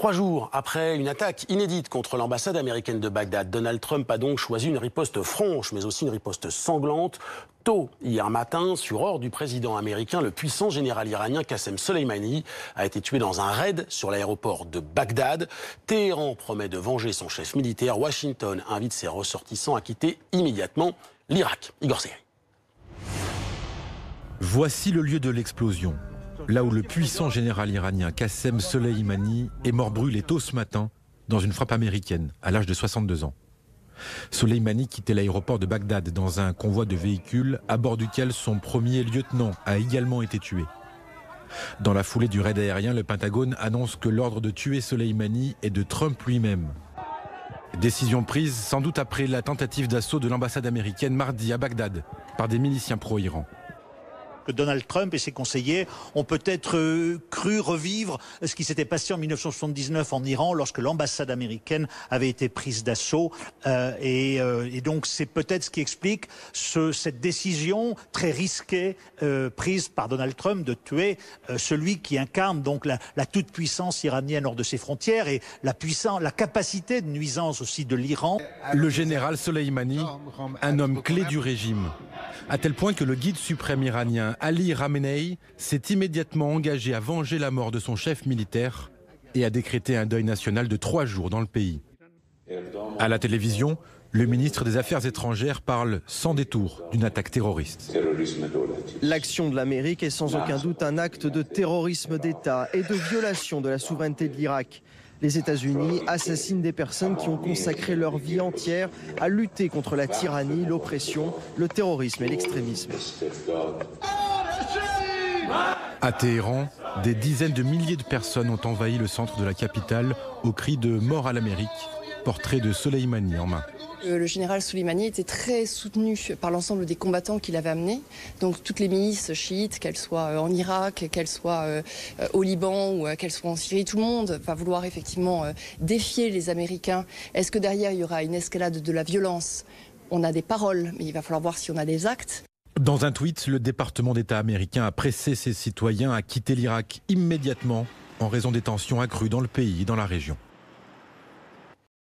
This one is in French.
3 jours après une attaque inédite contre l'ambassade américaine de Bagdad, Donald Trump a donc choisi une riposte franche, mais aussi une riposte sanglante. Tôt hier matin, sur ordre du président américain, le puissant général iranien Qassem Soleimani a été tué dans un raid sur l'aéroport de Bagdad. Téhéran promet de venger son chef militaire. Washington invite ses ressortissants à quitter immédiatement l'Irak. Igor Segri. Voici le lieu de l'explosion. Là où le puissant général iranien Qassem Soleimani est mort brûlé tôt ce matin dans une frappe américaine à l'âge de 62 ans. Soleimani quittait l'aéroport de Bagdad dans un convoi de véhicules à bord duquel son premier lieutenant a également été tué. Dans la foulée du raid aérien, le Pentagone annonce que l'ordre de tuer Soleimani est de Trump lui-même. Décision prise sans doute après la tentative d'assaut de l'ambassade américaine mardi à Bagdad par des miliciens pro-Iran. Que Donald Trump et ses conseillers ont peut-être cru revivre ce qui s'était passé en 1979 en Iran lorsque l'ambassade américaine avait été prise d'assaut. Et donc c'est peut-être ce qui explique cette décision très risquée prise par Donald Trump de tuer celui qui incarne donc la toute-puissance iranienne hors de ses frontières et la capacité de nuisance aussi de l'Iran. Le général Soleimani, un homme clé du régime, à tel point que le guide suprême iranien Ali Khamenei s'est immédiatement engagé à venger la mort de son chef militaire et a décrété un deuil national de 3 jours dans le pays. À la télévision, le ministre des Affaires étrangères parle sans détour d'une attaque terroriste. L'action de l'Amérique est sans aucun doute un acte de terrorisme d'État et de violation de la souveraineté de l'Irak. Les États-Unis assassinent des personnes qui ont consacré leur vie entière à lutter contre la tyrannie, l'oppression, le terrorisme et l'extrémisme. À Téhéran, des dizaines de milliers de personnes ont envahi le centre de la capitale au cri de « Mort à l'Amérique », portrait de Soleimani en main. Le général Soleimani était très soutenu par l'ensemble des combattants qu'il avait amenés. Donc toutes les milices chiites, qu'elles soient en Irak, qu'elles soient au Liban ou qu'elles soient en Syrie, tout le monde va vouloir effectivement défier les Américains. Est-ce que derrière il y aura une escalade de la violence? On a des paroles, mais il va falloir voir si on a des actes. Dans un tweet, le département d'État américain a pressé ses citoyens à quitter l'Irak immédiatement en raison des tensions accrues dans le pays et dans la région.